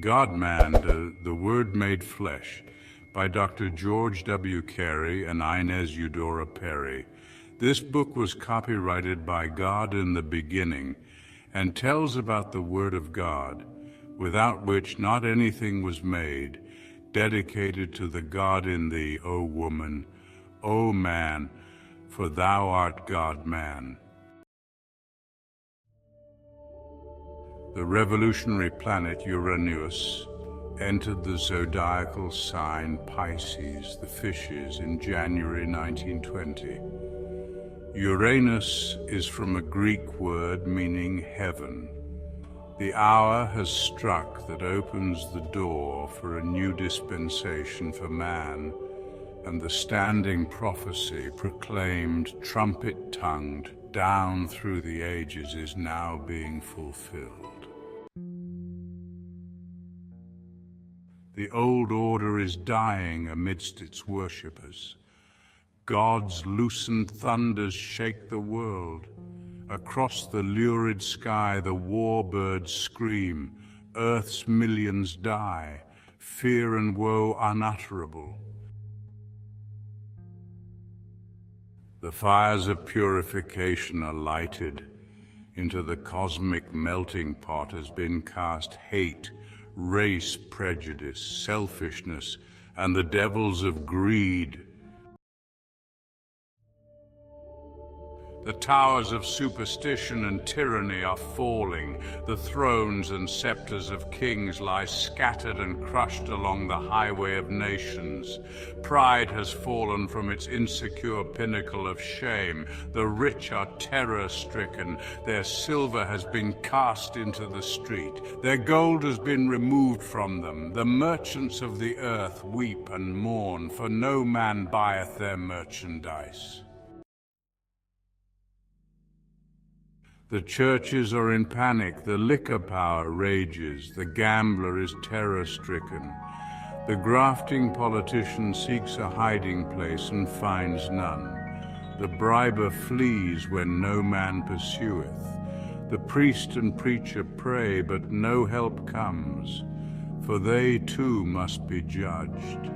God-Man, the Word Made Flesh, by Dr. George W. Carey and Inez Eudora Perry. This book was copyrighted by God in the beginning and tells about the Word of God, without which not anything was made, dedicated to the God in thee, O woman, O man, for thou art God-Man. The revolutionary planet Uranus entered the zodiacal sign Pisces, the fishes, in January 1920. Uranus is from a Greek word meaning heaven. The hour has struck that opens the door for a new dispensation for man, and the standing prophecy proclaimed trumpet-tongued down through the ages is now being fulfilled. The old order is dying amidst its worshippers. God's loosened thunders shake the world. Across the lurid sky the warbirds scream, earth's millions die, fear and woe unutterable. The fires of purification are lighted. Into the cosmic melting pot has been cast hate, race prejudice, selfishness, and the devils of greed. The towers of superstition and tyranny are falling. The thrones and scepters of kings lie scattered and crushed along the highway of nations. Pride has fallen from its insecure pinnacle of shame. The rich are terror-stricken. Their silver has been cast into the street. Their gold has been removed from them. The merchants of the earth weep and mourn, for no man buyeth their merchandise. The churches are in panic, the liquor power rages, the gambler is terror-stricken. The grafting politician seeks a hiding place and finds none. The briber flees when no man pursueth. The priest and preacher pray, but no help comes, for they too must be judged.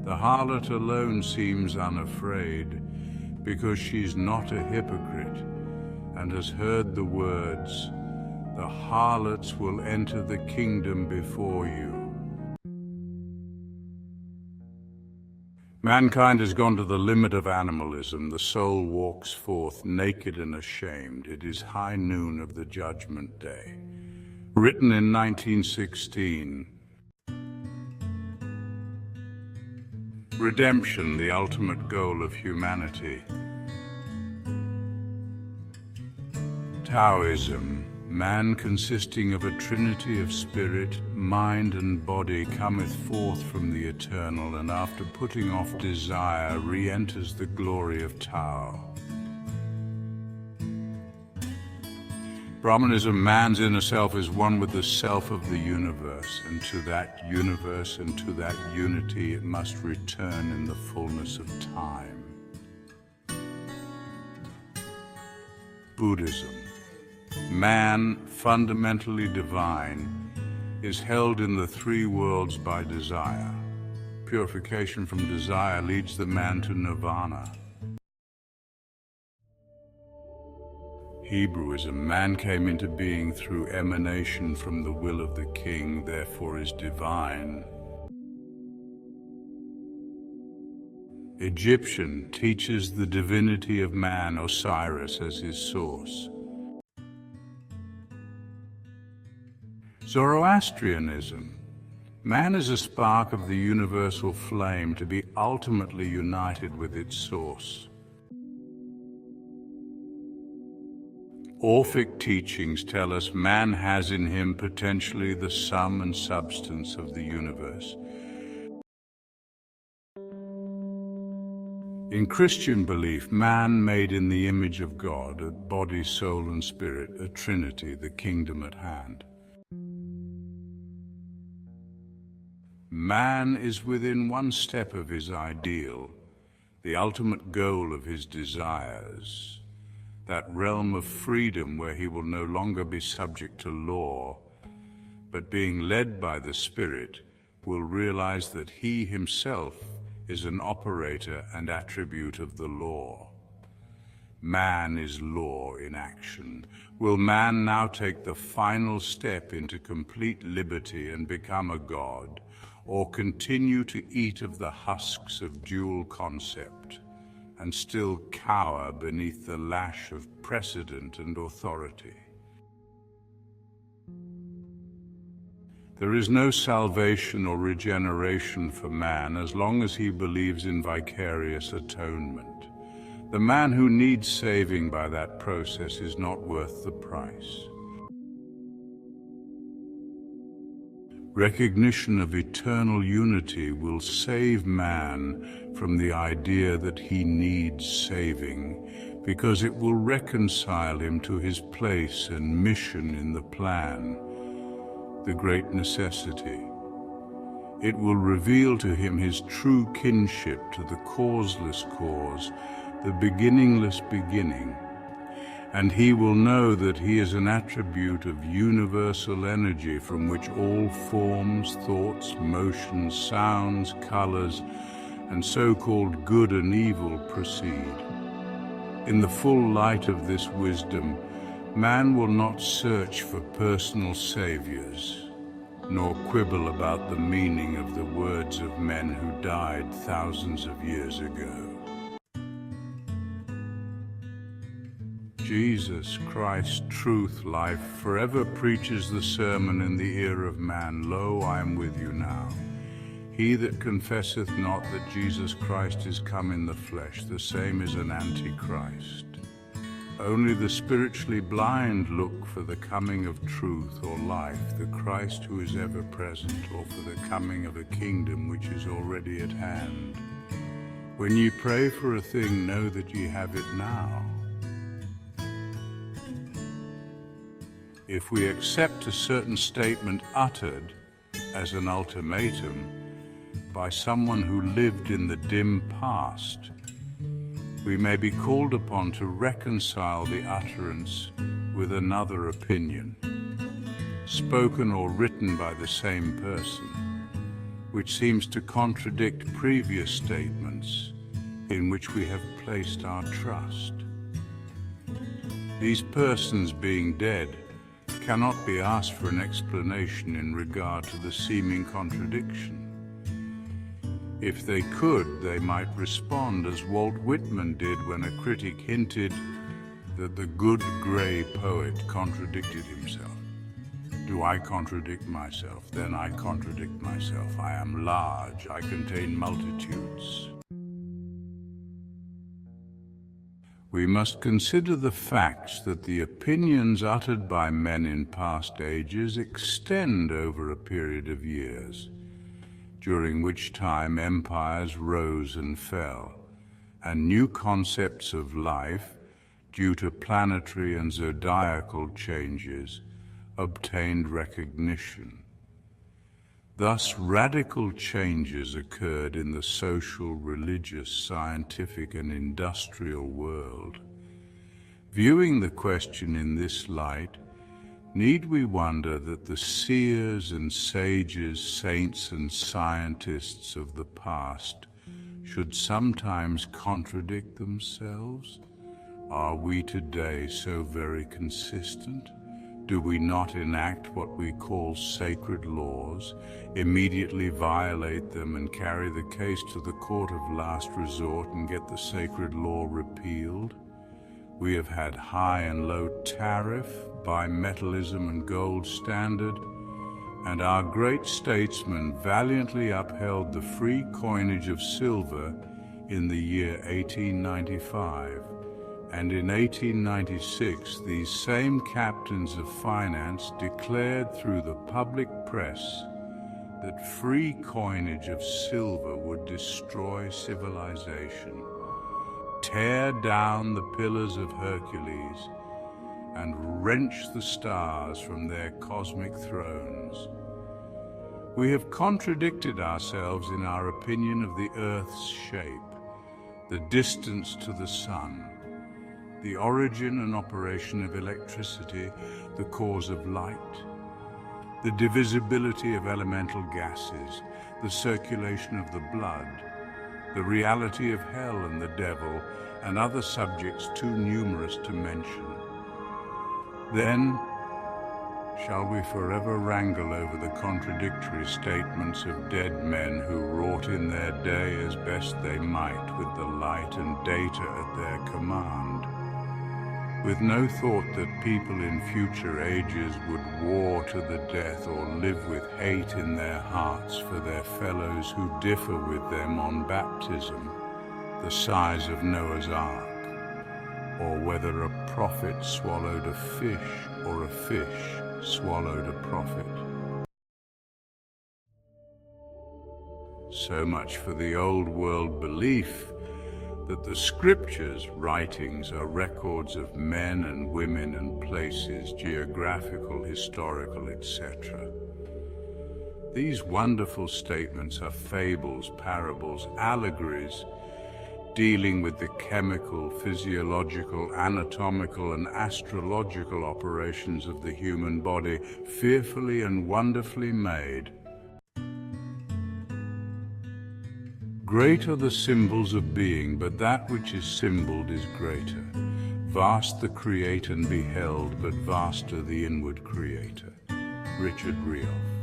The harlot alone seems unafraid, because she's not a hypocrite, and has heard the words, "The harlots will enter the kingdom before you." Mankind has gone to the limit of animalism. The soul walks forth naked and ashamed. It is high noon of the judgment day. Written in 1916. Redemption, the ultimate goal of humanity. Taoism, man consisting of a trinity of spirit, mind and body cometh forth from the eternal, and after putting off desire re-enters the glory of Tao. Brahmanism, man's inner self is one with the self of the universe, and to that universe and to that unity it must return in the fullness of time. Buddhism, man, fundamentally divine, is held in the three worlds by desire. Purification from desire leads the man to nirvana. Hebrewism, man came into being through emanation from the will of the king, therefore is divine. Egyptian teaches the divinity of man, Osiris, as his source. Zoroastrianism, man is a spark of the universal flame to be ultimately united with its source. Orphic teachings tell us man has in him potentially the sum and substance of the universe. In Christian belief, man made in the image of God, a body, soul, and spirit, a trinity, the kingdom at hand. Man is within one step of his ideal, the ultimate goal of his desires, that realm of freedom where he will no longer be subject to law, but being led by the Spirit, will realize that he himself is an operator and attribute of the law. Man is law in action. Will man now take the final step into complete liberty and become a god, or continue to eat of the husks of dual concept, and still cower beneath the lash of precedent and authority? There is no salvation or regeneration for man as long as he believes in vicarious atonement. The man who needs saving by that process is not worth the price. Recognition of eternal unity will save man from the idea that he needs saving, because it will reconcile him to his place and mission in the plan, the great necessity. It will reveal to him his true kinship to the causeless cause, the beginningless beginning, and he will know that he is an attribute of universal energy from which all forms, thoughts, motions, sounds, colors, and so-called good and evil proceed. In the full light of this wisdom, man will not search for personal saviors, nor quibble about the meaning of the words of men who died thousands of years ago. Jesus Christ, truth, life, forever preaches the sermon in the ear of man, Lo, I am with you now. He that confesseth not that Jesus Christ is come in the flesh, the same is an antichrist. Only the spiritually blind look for the coming of truth or life, the Christ who is ever present, or for the coming of a kingdom which is already at hand. When ye pray for a thing, know that ye have it now. If we accept a certain statement uttered as an ultimatum by someone who lived in the dim past, we may be called upon to reconcile the utterance with another opinion, spoken or written by the same person, which seems to contradict previous statements in which we have placed our trust. These persons, being dead, cannot be asked for an explanation in regard to the seeming contradiction. If they could, they might respond as Walt Whitman did when a critic hinted that the good grey poet contradicted himself. Do I contradict myself? Then I contradict myself. I am large, I contain multitudes. We must consider the facts that the opinions uttered by men in past ages extend over a period of years, during which time empires rose and fell, and new concepts of life, due to planetary and zodiacal changes, obtained recognition. Thus, radical changes occurred in the social, religious, scientific, and industrial world. Viewing the question in this light, need we wonder that the seers and sages, saints and scientists of the past should sometimes contradict themselves? Are we today so very consistent? Do we not enact what we call sacred laws, immediately violate them, and carry the case to the court of last resort and get the sacred law repealed? We have had high and low tariff, bimetallism and gold standard, and our great statesmen valiantly upheld the free coinage of silver in the year 1895. And in 1896, these same captains of finance declared through the public press that free coinage of silver would destroy civilization, tear down the pillars of Hercules, and wrench the stars from their cosmic thrones. We have contradicted ourselves in our opinion of the Earth's shape, the distance to the sun, the origin and operation of electricity, the cause of light, the divisibility of elemental gases, the circulation of the blood, the reality of hell and the devil, and other subjects too numerous to mention. Then shall we forever wrangle over the contradictory statements of dead men who wrought in their day as best they might with the light and data at their command, with no thought that people in future ages would war to the death or live with hate in their hearts for their fellows who differ with them on baptism, the size of Noah's ark, or whether a prophet swallowed a fish or a fish swallowed a prophet. So much for the old world belief that the scriptures' writings are records of men and women and places, geographical, historical, etc. These wonderful statements are fables, parables, allegories, dealing with the chemical, physiological, anatomical, and astrological operations of the human body, fearfully and wonderfully made. Great are the symbols of being, but that which is symboled is greater. Vast the create and beheld, but vaster the inward creator. Richard Rioff.